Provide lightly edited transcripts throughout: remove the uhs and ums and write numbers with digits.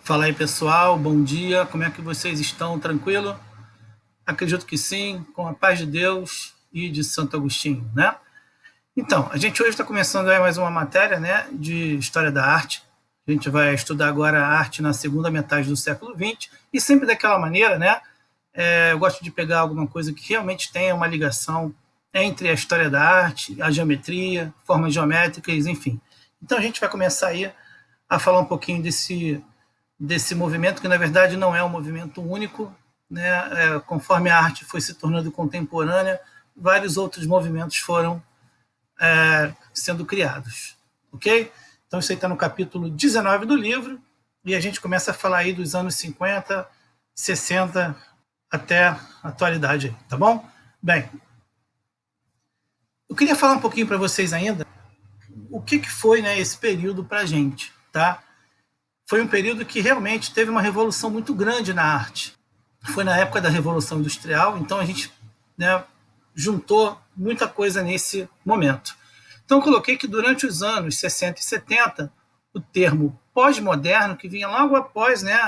Fala aí, pessoal, bom dia, como é que vocês estão? Tranquilo? Acredito que sim, com a paz de Deus e de Santo Agostinho, né? Então, a gente hoje está começando aí mais uma matéria, né, de História da Arte. A gente vai estudar agora a arte na segunda metade do século XX e sempre daquela maneira, né? Eu gosto de pegar alguma coisa que realmente tenha uma ligação entre a história da arte, a geometria, formas geométricas, enfim. Então a gente vai começar aí a falar um pouquinho desse movimento, que na verdade não é um movimento único, né? Conforme a arte foi se tornando contemporânea, vários outros movimentos foram sendo criados, ok? Então isso aí está no capítulo 19 do livro, e a gente começa a falar aí dos anos 50, 60 até a atualidade, tá bom? Bem, eu queria falar um pouquinho para vocês ainda o que foi, né, esse período para a gente, tá? Foi um período que realmente teve uma revolução muito grande na arte. Foi na época da Revolução Industrial, então a gente, né, juntou muita coisa nesse momento. Então eu coloquei que durante os anos 60 e 70, o termo pós-moderno, que vinha logo após, né,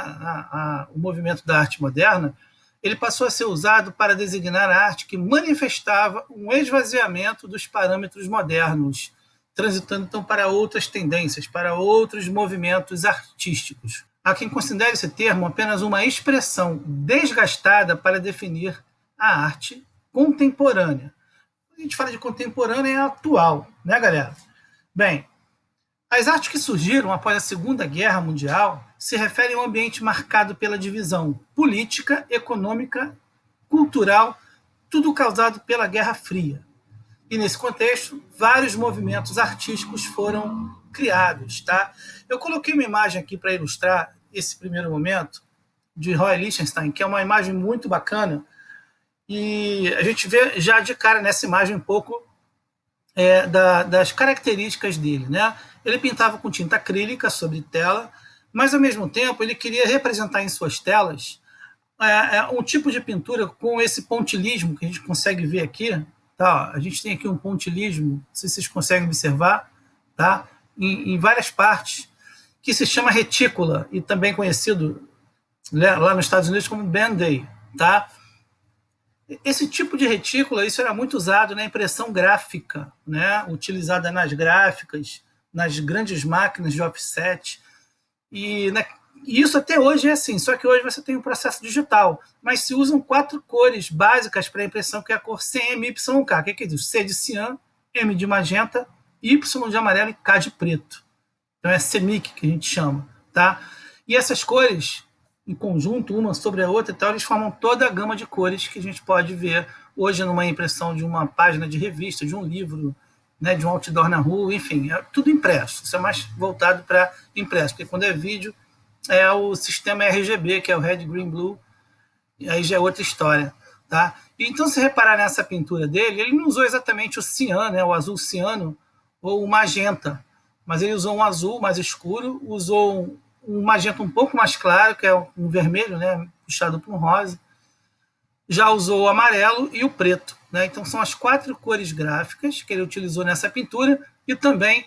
o movimento da arte moderna, ele passou a ser usado para designar a arte que manifestava um esvaziamento dos parâmetros modernos, transitando então para outras tendências, para outros movimentos artísticos. Há quem considere esse termo apenas uma expressão desgastada para definir a arte contemporânea. Quando a gente fala de contemporânea, é atual, né, galera? Bem, as artes que surgiram após a Segunda Guerra Mundial se referem a um ambiente marcado pela divisão política, econômica, cultural, tudo causado pela Guerra Fria. E nesse contexto, vários movimentos artísticos foram criados, tá? Eu coloquei uma imagem aqui para ilustrar esse primeiro momento de Roy Lichtenstein, que é uma imagem muito bacana, e a gente vê já de cara nessa imagem um pouco das características dele, né? Ele pintava com tinta acrílica sobre tela, mas ao mesmo tempo ele queria representar em suas telas um tipo de pintura com esse pontilismo que a gente consegue ver aqui, tá? A gente tem aqui um pontilismo, não sei se vocês conseguem observar, tá? Em várias partes, que se chama retícula e também conhecido, né, lá nos Estados Unidos como Band-Aid, tá? Esse tipo de retícula, isso era muito usado na impressão gráfica, né? Utilizada nas gráficas, nas grandes máquinas de offset, e isso até hoje é assim, só que hoje você tem um processo digital, mas se usam 4 cores básicas para a impressão, que é a cor CMYK. O que é isso? C de cian, M de magenta, Y de amarelo e K de preto. Então é CMYK que a gente chama, tá? E essas cores, em conjunto, uma sobre a outra e tal, eles formam toda a gama de cores que a gente pode ver hoje numa impressão de uma página de revista, de um livro, né, de um outdoor na rua, enfim, é tudo impresso. Isso é mais voltado para impresso, porque quando é vídeo é o sistema RGB, que é o Red, Green, Blue, e aí já é outra história, tá? E então, se reparar nessa pintura dele, ele não usou exatamente o cian, né, o azul ciano, ou o magenta, mas ele usou um azul mais escuro, usou um magenta um pouco mais claro, que é um vermelho, né, puxado para um rosa, já usou o amarelo e o preto, né? Então são as 4 cores gráficas que ele utilizou nessa pintura, e também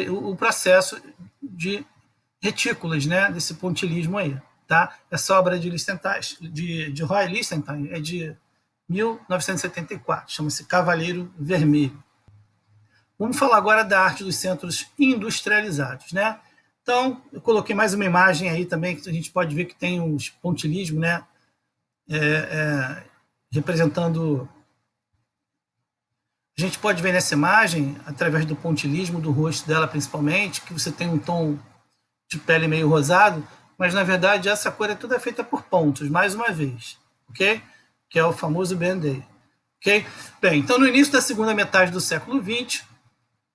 o processo de retículas, né, desse pontilismo aí, tá? Essa obra de Roy Lichtenstein é de 1974, chama-se Cavaleiro Vermelho. Vamos falar agora da arte dos centros industrializados, né? Então, eu coloquei mais uma imagem aí também, que a gente pode ver que tem uns pontilismo, né? Representando... A gente pode ver nessa imagem, através do pontilismo do rosto dela principalmente, que você tem um tom de pele meio rosado, mas na verdade essa cor é toda feita por pontos, mais uma vez, ok? Que é o famoso Band-Aid, ok? Bem, então no início da segunda metade do século XX,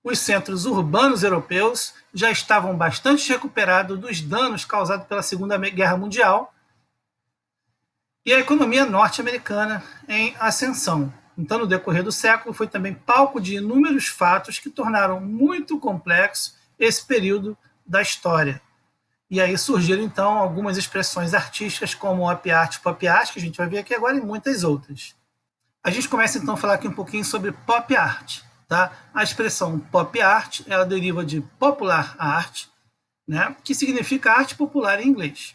os centros urbanos europeus já estavam bastante recuperados dos danos causados pela Segunda Guerra Mundial, e a economia norte-americana em ascensão. Então, no decorrer do século, foi também palco de inúmeros fatos que tornaram muito complexo esse período da história. E aí surgiram, então, algumas expressões artísticas, como o op art, pop art, que a gente vai ver aqui agora, e muitas outras. A gente começa, então, a falar aqui um pouquinho sobre pop art. Tá? A expressão pop art, ela deriva de popular art, né, que significa arte popular em inglês.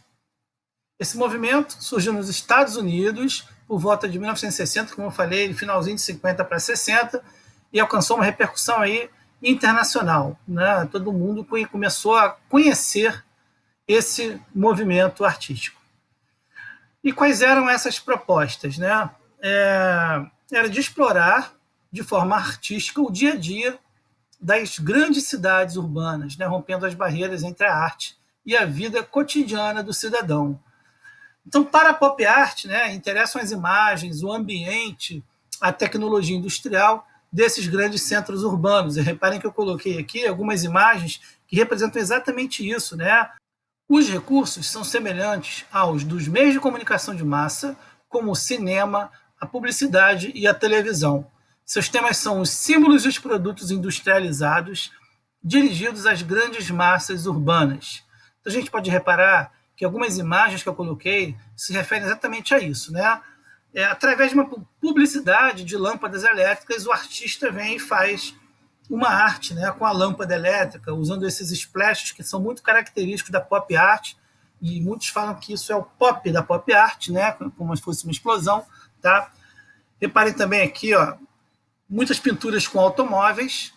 Esse movimento surgiu nos Estados Unidos por volta de 1960, como eu falei, finalzinho de 50 para 60, e alcançou uma repercussão aí internacional, né? Todo mundo começou a conhecer esse movimento artístico. E quais eram essas propostas, né? Era de explorar de forma artística o dia a dia das grandes cidades urbanas, né? Rompendo as barreiras entre a arte e a vida cotidiana do cidadão. Então, para a pop art, né, interessam as imagens, o ambiente, a tecnologia industrial desses grandes centros urbanos. E reparem que eu coloquei aqui algumas imagens que representam exatamente isso, né? Os recursos são semelhantes aos dos meios de comunicação de massa, como o cinema, a publicidade e a televisão. Seus temas são os símbolos e os produtos industrializados dirigidos às grandes massas urbanas. Então, a gente pode reparar que algumas imagens que eu coloquei se referem exatamente a isso, né? Através de uma publicidade de lâmpadas elétricas, o artista vem e faz uma arte, né, com a lâmpada elétrica, usando esses splashes que são muito característicos da pop art, e muitos falam que isso é o pop da pop art, né, como se fosse uma explosão, tá? Reparem também aqui, ó, muitas pinturas com automóveis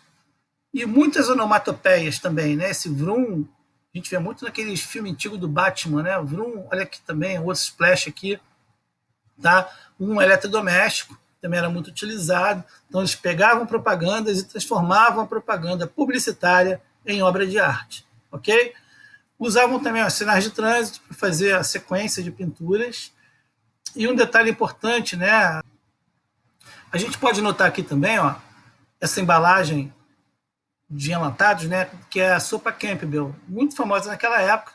e muitas onomatopeias também, né? Esse vrum, a gente vê muito naqueles filmes antigos do Batman, né? O vrum, olha aqui também, outro splash aqui, tá? Um eletrodoméstico, também era muito utilizado. Então, eles pegavam propagandas e transformavam a propaganda publicitária em obra de arte, ok? Usavam também os sinais de trânsito para fazer a sequência de pinturas. E um detalhe importante, né? A gente pode notar aqui também, ó, essa embalagem de enlatados, né? Que é a sopa Campbell, muito famosa naquela época.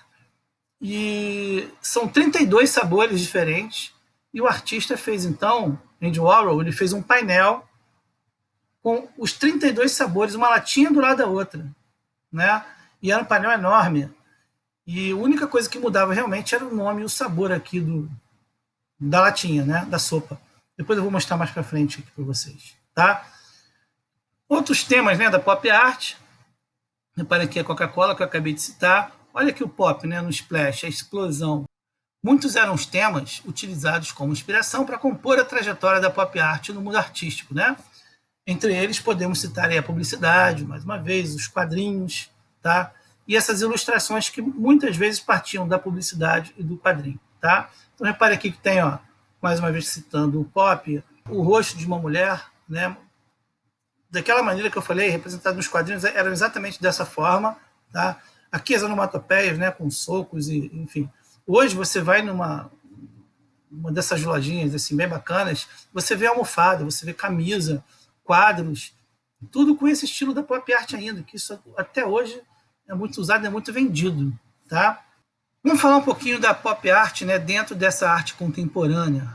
E são 32 sabores diferentes. E o artista fez, então, Andy Warhol, ele fez um painel com os 32 sabores, uma latinha do lado da outra, né? E era um painel enorme. E a única coisa que mudava realmente era o nome e o sabor aqui da latinha, né? Da sopa. Depois eu vou mostrar mais para frente aqui para vocês, tá? Outros temas, né, da pop art. Repare aqui a Coca-Cola que eu acabei de citar. Olha aqui o pop, né, no splash, a explosão. Muitos eram os temas utilizados como inspiração para compor a trajetória da pop art no mundo artístico, né? Entre eles podemos citar aí a publicidade, mais uma vez, os quadrinhos, tá? E essas ilustrações que muitas vezes partiam da publicidade e do quadrinho, tá? Então repare aqui que tem, ó, mais uma vez citando o pop, o rosto de uma mulher, né? Daquela maneira que eu falei, representado nos quadrinhos, eram exatamente dessa forma, tá? Aqui as onomatopeias, né, com socos e, enfim. Hoje você vai numa uma dessas lojinhas assim bem bacanas, você vê almofada, você vê camisa, quadros, tudo com esse estilo da pop art ainda, que isso até hoje é muito usado, é muito vendido, tá? Vamos falar um pouquinho da pop art, né, dentro dessa arte contemporânea.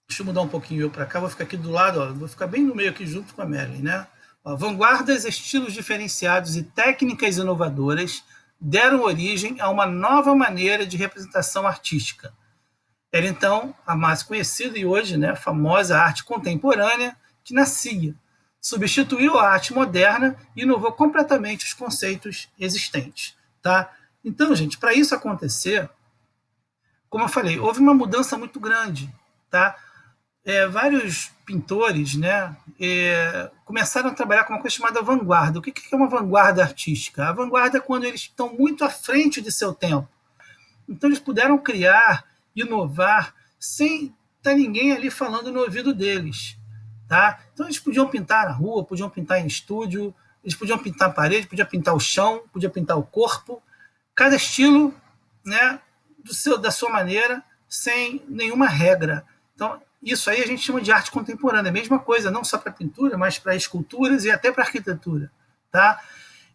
Deixa eu mudar um pouquinho eu para cá, vou ficar aqui do lado, ó, vou ficar bem no meio aqui junto com a Marilyn, né? Ó, vanguardas, estilos diferenciados e técnicas inovadoras deram origem a uma nova maneira de representação artística. Era então a mais conhecida e hoje, né, famosa arte contemporânea que nascia, substituiu a arte moderna e inovou completamente os conceitos existentes, tá? Então, gente, para isso acontecer, como eu falei, houve uma mudança muito grande, tá? Vários pintores, né, começaram a trabalhar com uma coisa chamada vanguarda. O que é uma vanguarda artística? A vanguarda é quando eles estão muito à frente de seu tempo. Então eles puderam criar, inovar, sem estar ninguém ali falando no ouvido deles, tá? Então eles podiam pintar na rua, podiam pintar em estúdio, eles podiam pintar a parede, podiam pintar o chão, podiam pintar o corpo, cada estilo, né, da sua maneira, sem nenhuma regra. Então isso aí a gente chama de arte contemporânea, a mesma coisa, não só para pintura, mas para esculturas e até para arquitetura, tá?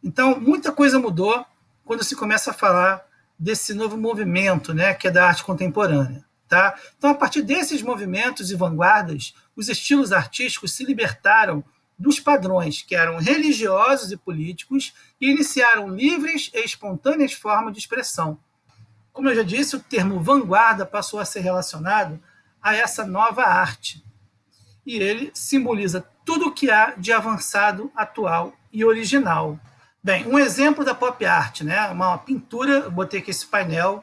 Então muita coisa mudou quando se começa a falar desse novo movimento, né, que é da arte contemporânea, tá? Então, a partir desses movimentos e vanguardas, os estilos artísticos se libertaram dos padrões que eram religiosos e políticos e iniciaram livres e espontâneas formas de expressão. Como eu já disse, o termo vanguarda passou a ser relacionado a essa nova arte. E ele simboliza tudo o que há de avançado, atual e original. Bem, um exemplo da pop art, né? Uma pintura, eu botei aqui esse painel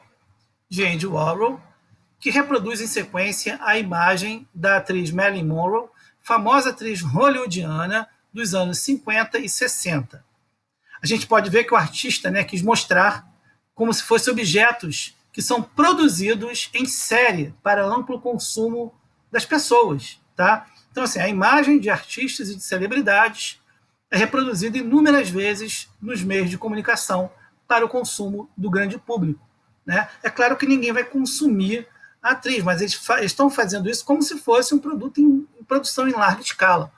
de Andy Warhol, que reproduz em sequência a imagem da atriz Marilyn Monroe, famosa atriz hollywoodiana dos anos 50 e 60. A gente pode ver que o artista, né, quis mostrar como se fossem objetos que são produzidos em série para amplo consumo das pessoas, tá? Então, assim, a imagem de artistas e de celebridades é reproduzida inúmeras vezes nos meios de comunicação para o consumo do grande público, né? É claro que ninguém vai consumir a atriz, mas eles estão fazendo isso como se fosse um produto em produção em larga escala.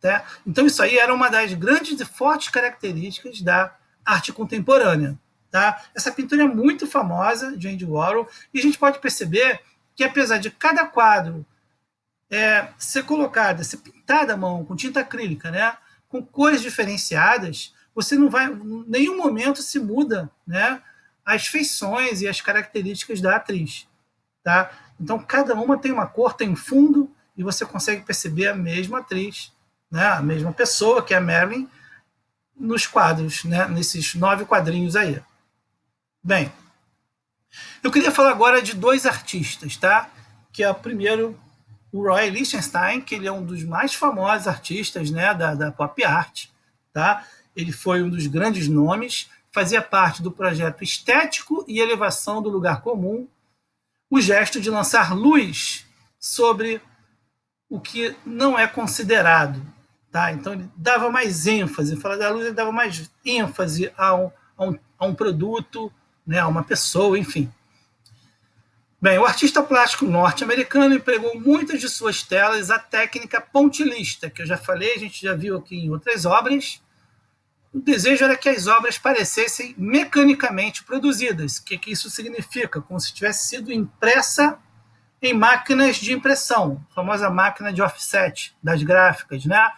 Tá? Então, isso aí era uma das grandes e fortes características da arte contemporânea. Tá? Essa pintura é muito famosa, de Andy Warhol, e a gente pode perceber que, apesar de cada quadro ser colocada, ser pintada à mão com tinta acrílica, né, com cores diferenciadas, você não vai, em nenhum momento se muda, né, as feições e as características da atriz. Tá? Então, cada uma tem uma cor, tem um fundo, e você consegue perceber a mesma atriz, né, a mesma pessoa, que é a Marilyn, nos quadros, né, nesses 9 quadrinhos aí. Bem, eu queria falar agora de 2 artistas, tá? Que é o primeiro, o Roy Lichtenstein, que ele é um dos mais famosos artistas, né, da pop art, tá? Ele foi um dos grandes nomes, fazia parte do projeto Estético e Elevação do Lugar Comum, o gesto de lançar luz sobre o que não é considerado. Tá? Então, ele dava mais ênfase, falar da luz, ele dava mais ênfase a um produto, né, a uma pessoa, enfim. Bem, o artista plástico norte-americano empregou muitas de suas telas a técnica pontilhista, que eu já falei, a gente já viu aqui em outras obras. O desejo era que as obras parecessem mecanicamente produzidas. O que isso significa? Como se tivesse sido impressa em máquinas de impressão, a famosa máquina de offset das gráficas, né?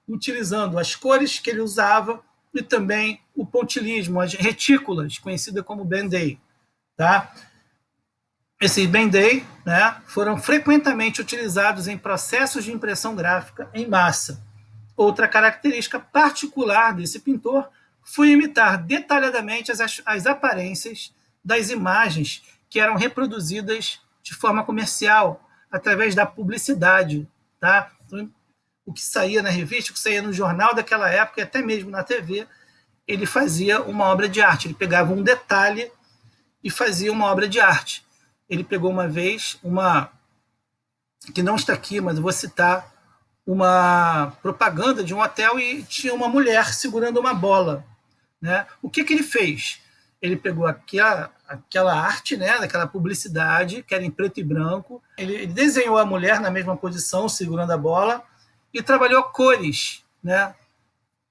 Utilizando as cores que ele usava e também o pontilismo, as retículas, conhecida como Band-Aid. Tá? Esses Band-Aid, né, foram frequentemente utilizados em processos de impressão gráfica em massa. Outra característica particular desse pintor foi imitar detalhadamente as aparências das imagens que eram reproduzidas de forma comercial, através da publicidade. Tá? Então, o que saía na revista, o que saía no jornal daquela época, e até mesmo na TV, ele fazia uma obra de arte. Ele pegava um detalhe e fazia uma obra de arte. Ele pegou uma vez uma, que não está aqui, mas eu vou citar, uma propaganda de um hotel e tinha uma mulher segurando uma bola. Né? O que ele fez? Ele pegou aquela arte, né, daquela publicidade, que era em preto e branco, ele desenhou a mulher na mesma posição, segurando a bola, e trabalhou cores, né,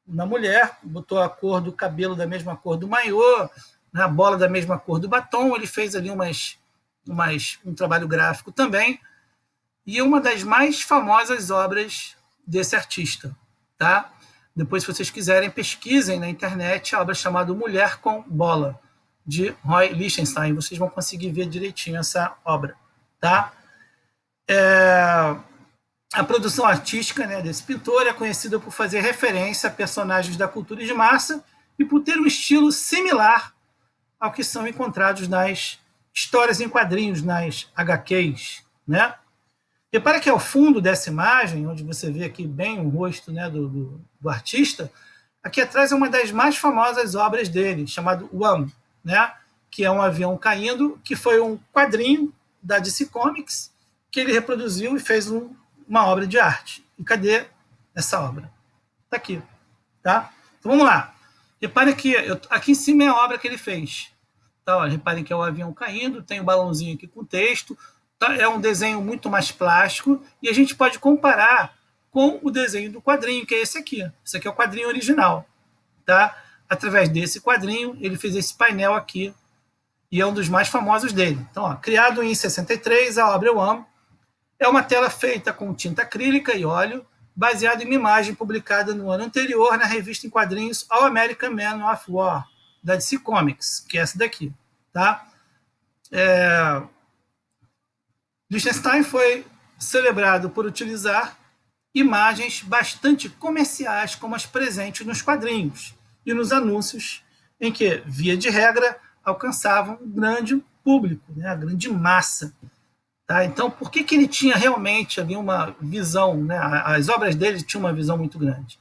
na mulher, botou a cor do cabelo da mesma cor do maiô, né, a bola da mesma cor do batom, ele fez ali um trabalho gráfico também, e uma das mais famosas obras desse artista. Tá? Depois, se vocês quiserem, pesquisem na internet a obra chamada Mulher com Bola, de Roy Lichtenstein. Vocês vão conseguir ver direitinho essa obra. Tá? A produção artística, né, desse pintor é conhecida por fazer referência a personagens da cultura de massa e por ter um estilo similar ao que são encontrados nas histórias em quadrinhos, nas HQs. Né? Repara que ao fundo dessa imagem, onde você vê aqui bem o rosto, né, do artista, aqui atrás é uma das mais famosas obras dele, chamado One, né, que é um avião caindo, que foi um quadrinho da DC Comics, que ele reproduziu e fez uma obra de arte. E cadê essa obra? Está aqui. Tá? Então vamos lá. Reparem que aqui em cima é a obra que ele fez. Tá, olha, reparem que é o avião caindo, tem o balãozinho aqui com texto, tá? É um desenho muito mais plástico, e a gente pode comparar com o desenho do quadrinho, que é esse aqui. Esse aqui é o quadrinho original. Tá? Através desse quadrinho, ele fez esse painel aqui, e é um dos mais famosos dele. Então, ó, criado em 63, a obra Eu Amo é uma tela feita com tinta acrílica e óleo, baseada em uma imagem publicada no ano anterior na revista em quadrinhos All American Man of War, da DC Comics, que é essa daqui. Tá? Lichtenstein foi celebrado por utilizar imagens bastante comerciais como as presentes nos quadrinhos, e nos anúncios, em que, via de regra, alcançavam um grande público, né, a grande massa. Tá? Então, por que ele tinha realmente ali uma visão, né? As obras dele tinham uma visão muito grande?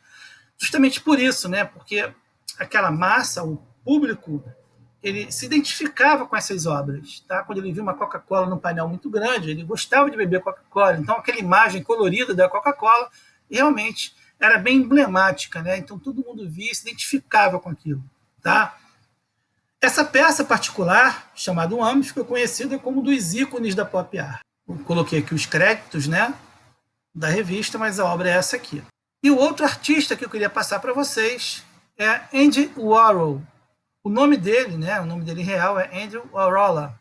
Justamente por isso, né? Porque aquela massa, o público, ele se identificava com essas obras. Tá? Quando ele viu uma Coca-Cola num painel muito grande, ele gostava de beber Coca-Cola. Então, aquela imagem colorida da Coca-Cola realmente era bem emblemática. Né? Então, todo mundo via e se identificava com aquilo. Tá? Essa peça particular, chamada O Homem, ficou conhecida como um dos ícones da pop art. Eu coloquei aqui os créditos, né, da revista, mas a obra é essa aqui. E o outro artista que eu queria passar para vocês é Andy Warhol. O nome dele, né, o nome dele real é Andrew Warhol,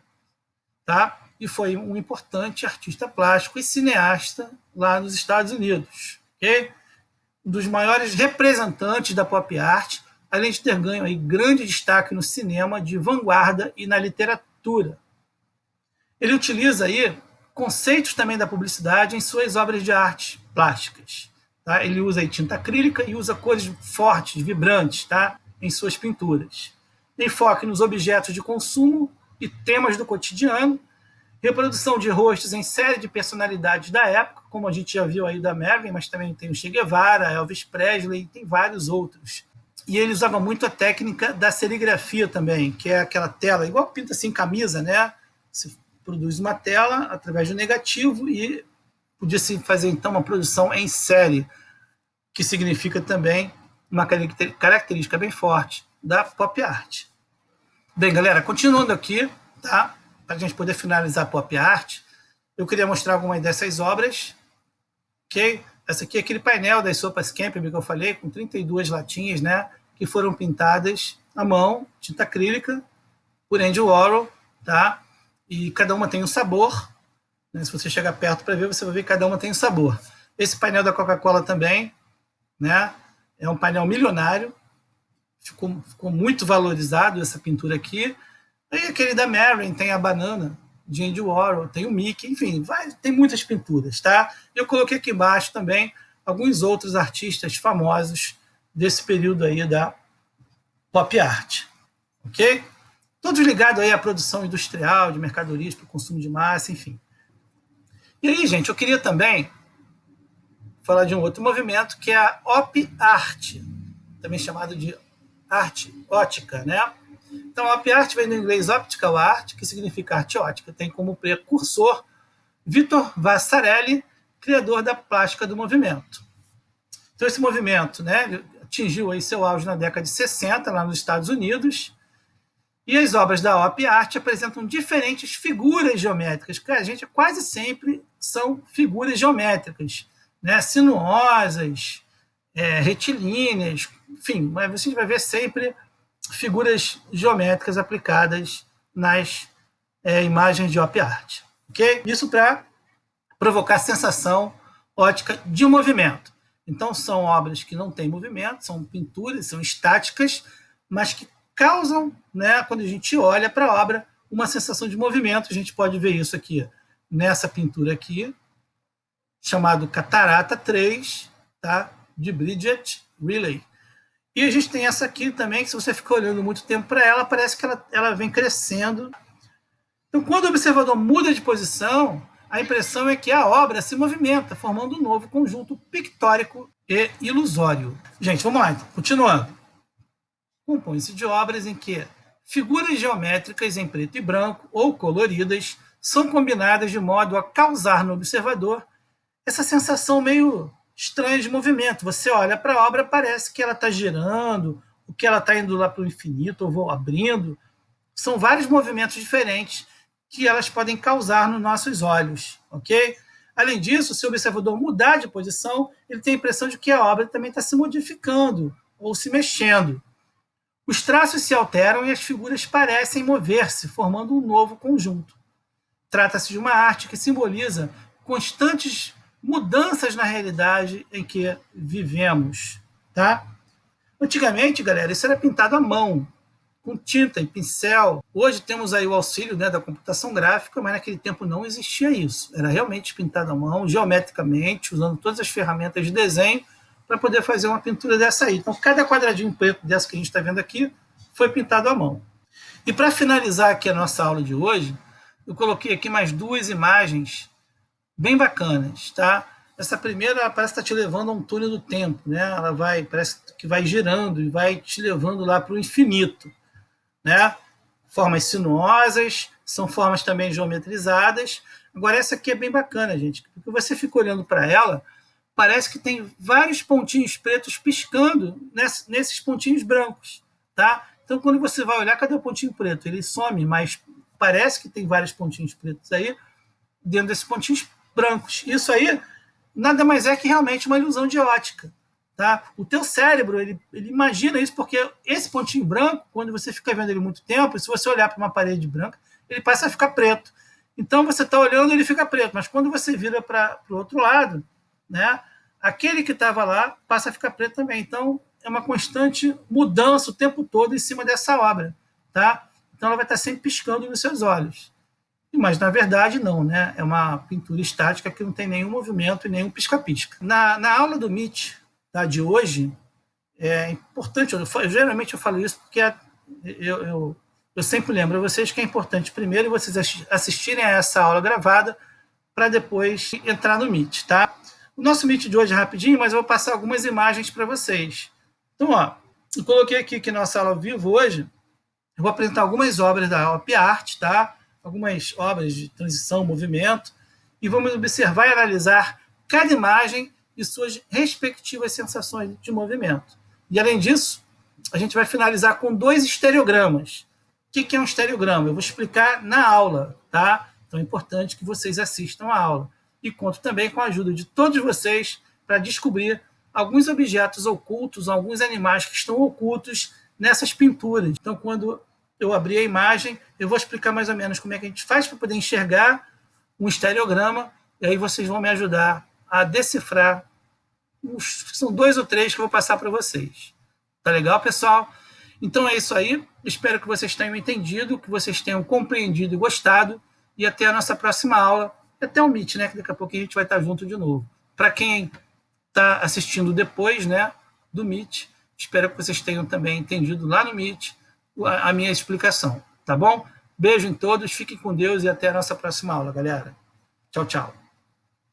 tá? E foi um importante artista plástico e cineasta lá nos Estados Unidos, ok? Um dos maiores representantes da pop art, além de ter ganho aí grande destaque no cinema de vanguarda e na literatura. Ele utiliza aí conceitos também da publicidade em suas obras de arte plásticas. Tá? Ele usa aí tinta acrílica e usa cores fortes, vibrantes, tá? Em suas pinturas. Tem foco nos objetos de consumo e temas do cotidiano, reprodução de rostos em série de personalidades da época, como a gente já viu aí da Marilyn, mas também tem o Che Guevara, Elvis Presley, e tem vários outros. E ele usava muito a técnica da serigrafia também, que é aquela tela, igual pinta assim camisa, né? Você produz uma tela através do negativo e podia-se fazer, então, uma produção em série, que significa também uma característica bem forte da pop art. Bem, galera, continuando aqui, tá? Para a gente poder finalizar a pop art, eu queria mostrar algumas dessas obras, ok? Essa aqui é aquele painel das sopas Campbell que eu falei, com 32 latinhas, né? Que foram pintadas à mão, tinta acrílica, por Andy Warhol, tá? E cada uma tem um sabor. Né? Se você chegar perto para ver, você vai ver que cada uma tem um sabor. Esse painel da Coca-Cola também, né? É um painel milionário. Ficou muito valorizado essa pintura aqui. Aí aquele da Marilyn tem a banana de Andy Warhol, tem o Mickey, enfim, tem muitas pinturas, tá? Eu coloquei aqui embaixo também alguns outros artistas famosos desse período aí da pop art, ok? Todos ligados aí à produção industrial, de mercadorias para o consumo de massa, enfim. E aí, gente, eu queria também falar de um outro movimento que é a op art, também chamado de arte ótica, né? Então, a op art vem do inglês optical art, que significa arte ótica. Tem como precursor Victor Vasarely, criador da plástica do movimento. Então, esse movimento, né, atingiu aí seu auge na década de 60, lá nos Estados Unidos, e as obras da op art apresentam diferentes figuras geométricas, que a gente quase sempre são figuras geométricas, né, sinuosas, retilíneas, enfim, mas você vai ver sempre figuras geométricas aplicadas nas imagens de op art. Okay? Isso para provocar sensação ótica de movimento. Então, são obras que não têm movimento, são pinturas, são estáticas, mas que causam, né, quando a gente olha para a obra, uma sensação de movimento. A gente pode ver isso aqui nessa pintura aqui, chamado Catarata 3, tá? De Bridget Riley. E a gente tem essa aqui também, que se você ficar olhando muito tempo para ela, parece que ela vem crescendo. Então, quando o observador muda de posição, a impressão é que a obra se movimenta, formando um novo conjunto pictórico e ilusório. Gente, vamos lá, então. Continuando. Compõe-se de obras em que figuras geométricas em preto e branco ou coloridas são combinadas de modo a causar no observador essa sensação meio estranha de movimento. Você olha para a obra, parece que ela está girando, o que ela está indo lá para o infinito, ou abrindo. São vários movimentos diferentes que elas podem causar nos nossos olhos, ok? Além disso, se o observador mudar de posição, ele tem a impressão de que a obra também está se modificando ou se mexendo. Os traços se alteram e as figuras parecem mover-se, formando um novo conjunto. Trata-se de uma arte que simboliza constantes mudanças na realidade em que vivemos, tá? Antigamente, galera, isso era pintado à mão, com tinta e pincel. Hoje temos aí o auxílio, né, da computação gráfica, mas naquele tempo não existia isso. Era realmente pintado à mão, geometricamente, usando todas as ferramentas de desenho, para poder fazer uma pintura dessa aí. Então, cada quadradinho preto dessa que a gente está vendo aqui foi pintado à mão. E para finalizar aqui a nossa aula de hoje, eu coloquei aqui mais duas imagens bem bacanas, tá? Essa primeira parece estar te levando a um túnel do tempo, né? Ela parece que vai girando e vai te levando lá para o infinito, né? Formas sinuosas, são formas também geometrizadas. Agora essa aqui é bem bacana, gente, porque você fica olhando para ela, parece que tem vários pontinhos pretos piscando nesses pontinhos brancos, tá? Então, quando você vai olhar, cadê o pontinho preto? Ele some, mas parece que tem vários pontinhos pretos aí dentro desses pontinhos brancos. Isso aí nada mais é que realmente uma ilusão de ótica, tá? O teu cérebro, ele imagina isso porque esse pontinho branco, quando você fica vendo ele muito tempo, se você olhar para uma parede branca, ele passa a ficar preto. Então, você está olhando, ele fica preto, mas quando você vira para o outro lado, né, aquele que estava lá passa a ficar preto também. Então, é uma constante mudança o tempo todo em cima dessa obra, tá? Então, ela vai estar sempre piscando nos seus olhos. Mas, na verdade, não, né? É uma pintura estática que não tem nenhum movimento e nenhum pisca-pisca. Na aula do MIT, tá, de hoje, é importante, geralmente eu falo isso porque eu sempre lembro a vocês que é importante primeiro vocês assistirem a essa aula gravada para depois entrar no Meet, tá? O nosso Meet de hoje é rapidinho, mas eu vou passar algumas imagens para vocês. Então, ó, eu coloquei aqui que nossa aula ao vivo hoje, eu vou apresentar algumas obras da Op Art, tá? Algumas obras de transição, movimento, e vamos observar e analisar cada imagem e suas respectivas sensações de movimento. E, além disso, a gente vai finalizar com 2 estereogramas. O que é um estereograma? Eu vou explicar na aula, tá? Então é importante que vocês assistam a aula. E conto também com a ajuda de todos vocês para descobrir alguns objetos ocultos, alguns animais que estão ocultos nessas pinturas. Então, quando eu abrir a imagem, eu vou explicar mais ou menos como é que a gente faz para poder enxergar um estereograma, e aí vocês vão me ajudar a decifrar. São 2 ou 3 que eu vou passar para vocês. Tá legal, pessoal? Então é isso aí. Espero que vocês tenham entendido, que vocês tenham compreendido e gostado. E até a nossa próxima aula. E até o Meet, né? Que daqui a pouquinho a gente vai estar junto de novo. Para quem está assistindo depois, né, do Meet, espero que vocês tenham também entendido lá no Meet a minha explicação. Tá bom? Beijo em todos, fiquem com Deus e até a nossa próxima aula, galera. Tchau, tchau.